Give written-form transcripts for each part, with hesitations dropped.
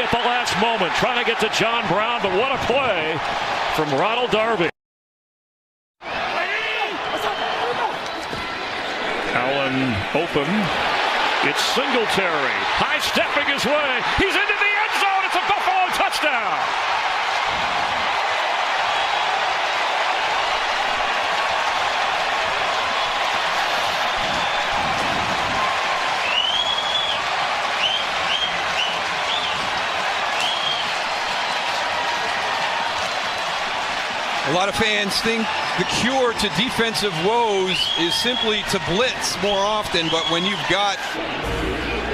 at the last moment, trying to get to John Brown, but what a play from Ronald Darby. Allen open. It's Singletary. High stepping his way. He's into the end zone. It's a Buffalo touchdown. A lot of fans think the cure to defensive woes is simply to blitz more often, but when you've got...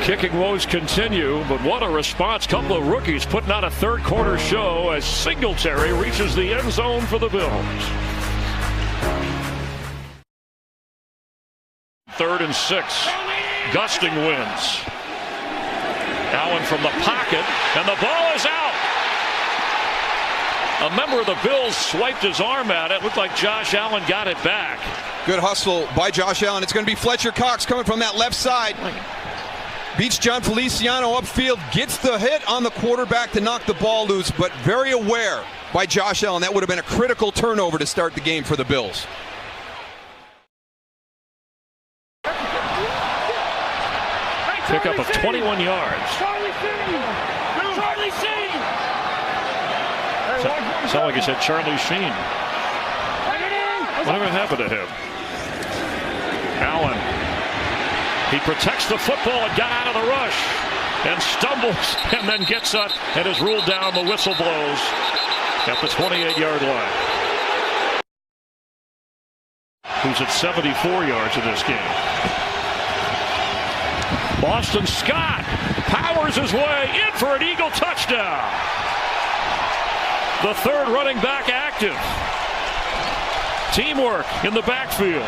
Kicking woes continue, but what a response. Couple of rookies putting on a third quarter show as Singletary reaches the end zone for the Bills. 3rd and 6. Gusting wins. Allen from the pocket, and the ball is out. A member of the Bills swiped his arm at it. Looked like Josh Allen got it back. Good hustle by Josh Allen. It's going to be Fletcher Cox coming from that left side. Beats John Feliciano upfield. Gets the hit on the quarterback to knock the ball loose, but very aware by Josh Allen. That would have been a critical turnover to start the game for the Bills. Pickup of 21 yards. Charlie Sheen! Sound like he said Charlie Sheen. Whatever happened to him? Allen. He protects the football and got out of the rush. And stumbles and then gets up and is ruled down. The whistle blows at the 28-yard line. Who's at 74 yards in this game. Boston Scott powers his way in for an Eagle touchdown. The third running back active. Teamwork in the backfield.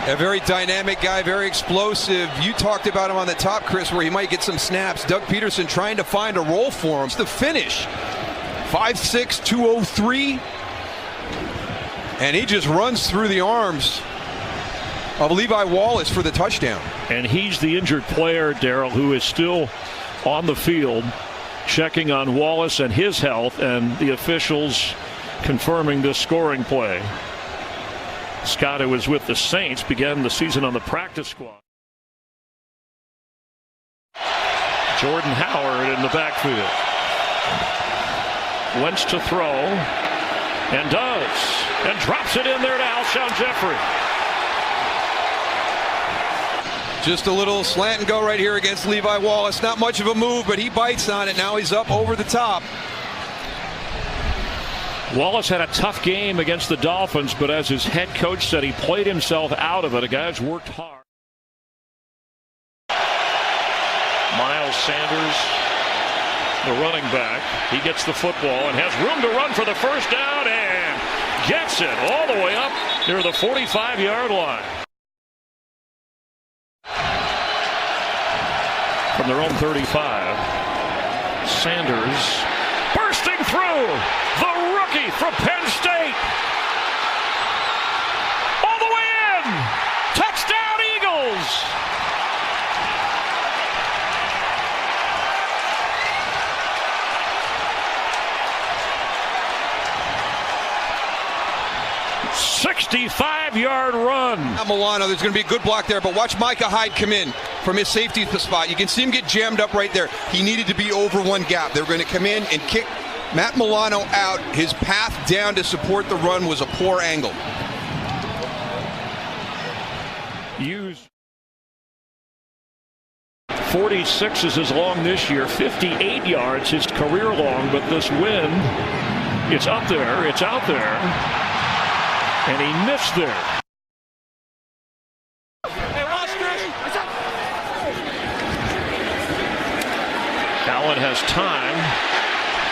A very dynamic guy, very explosive. You talked about him on the top, Chris, where he might get some snaps. Doug Peterson trying to find a role for him. It's the finish. 5'6", 203. And he just runs through the arms of Levi Wallace for the touchdown. And he's the injured player, Darrell, who is still on the field, checking on Wallace and his health, and the officials confirming this scoring play. Scott, who was with the Saints, began the season on the practice squad. Jordan Howard in the backfield. Wentz to throw, and does, and drops it in there to Alshon Jeffrey. Just a little slant and go right here against Levi Wallace. Not much of a move, but he bites on it. Now he's up over the top. Wallace had a tough game against the Dolphins, but as his head coach said, he played himself out of it. A guy's worked hard. Miles Sanders, the running back. He gets the football and has room to run for the first down and gets it all the way up near the 45-yard line. From their own 35, Sanders bursting through. The rookie from Penn State. All the way in. Touchdown Eagles. "65-yard run." Milano, there's going to be a good block there, but watch Micah Hyde come in from his safety spot. You can see him get jammed up right there. He needed to be over one gap. They were going to come in and kick Matt Milano out. His path down to support the run was a poor angle. 46 is his long this year, 58 yards his career long, but this wind, it's up there, it's out there, and he missed there. Allen has time,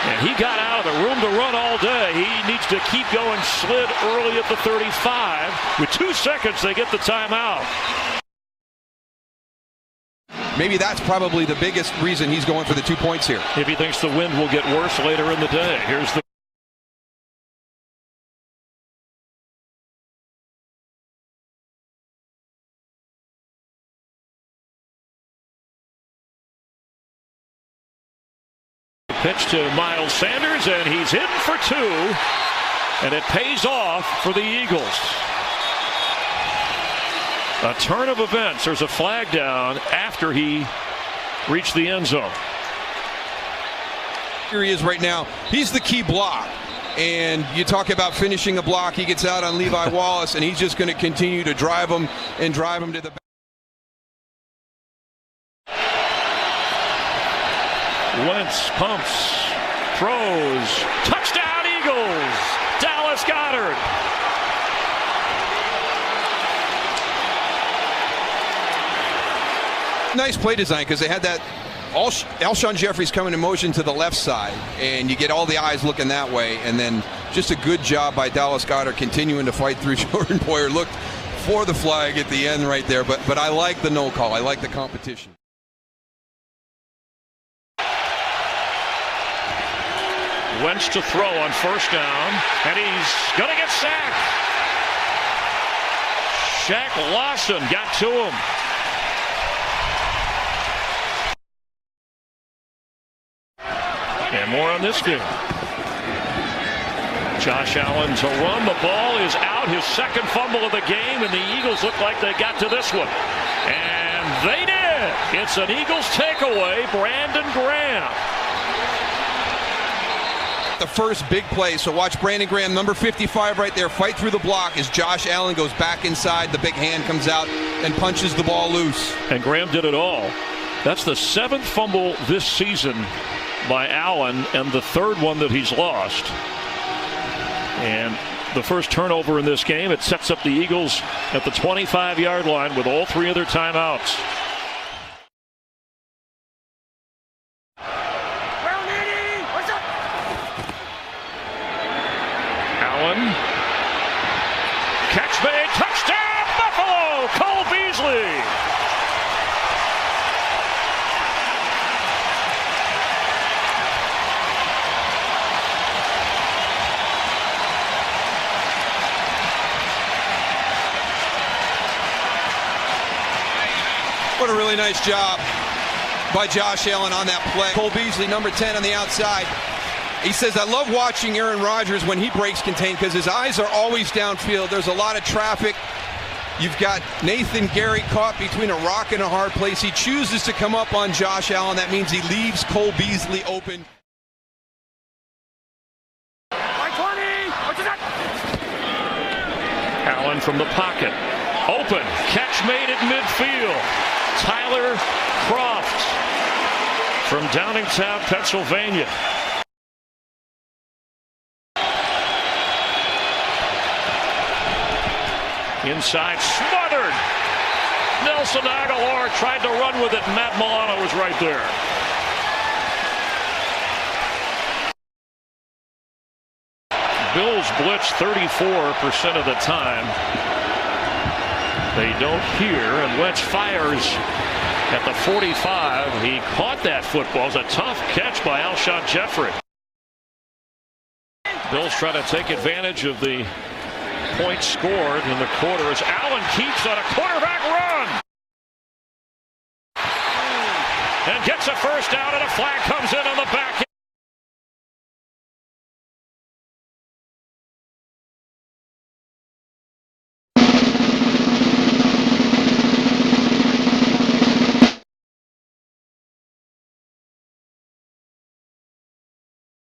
and he got out of the room to run all day. He needs to keep going. Slid early at the 35. With 2 seconds, they get the timeout. Maybe that's probably the biggest reason he's going for the 2 points here. If he thinks the wind will get worse later in the day. Here's the pitch to Miles Sanders, and he's in for 2, and it pays off for the Eagles. A turn of events. There's a flag down after he reached the end zone. Here he is right now. He's the key block. And you talk about finishing a block. He gets out on Levi Wallace, and he's just going to continue to drive him to the back. Wentz pumps, throws, touchdown Eagles! Dallas Goedert. Nice play design because they had that. Alshon Jeffrey's coming in motion to the left side, and you get all the eyes looking that way, and then just a good job by Dallas Goedert continuing to fight through. Jordan Poyer looked for the flag at the end right there, but I like the no call. I like the competition. Wentz to throw on first down, and he's going to get sacked. Shaq Lawson got to him. And more on this game. Josh Allen to run. The ball is out. His second fumble of the game, and the Eagles look like they got to this one. And they did. It's an Eagles takeaway. Brandon Graham. The first big play, so watch Brandon Graham, number 55 right there, fight through the block as Josh Allen goes back inside. The big hand comes out and punches the ball loose. And Graham did it all. That's the 7th fumble this season by Allen, and the 3rd one that he's lost. And the first turnover in this game. It sets up the Eagles at the 25-yard line with all 3 of their timeouts. Allen, catch made, touchdown Buffalo, Cole Beasley. What a really nice job by Josh Allen on that play. Cole Beasley, number 10 on the outside. He says, I love watching Aaron Rodgers when he breaks contain because his eyes are always downfield. There's a lot of traffic. You've got Nathan Gary caught between a rock and a hard place. He chooses to come up on Josh Allen. That means he leaves Cole Beasley open. Allen from the pocket. Open. Catch made at midfield. Tyler Kroft from Downingtown, Pennsylvania. Inside, smothered. Nelson Aguilar tried to run with it. Matt Milano was right there. Bills blitz 34% of the time. They don't hear, and Wentz fires at the 45. He caught that football. It was a tough catch by Alshon Jeffrey. Bills try to take advantage of the points scored in the quarter as Allen keeps on a quarterback run. And gets a first down, and a flag comes in on the back end.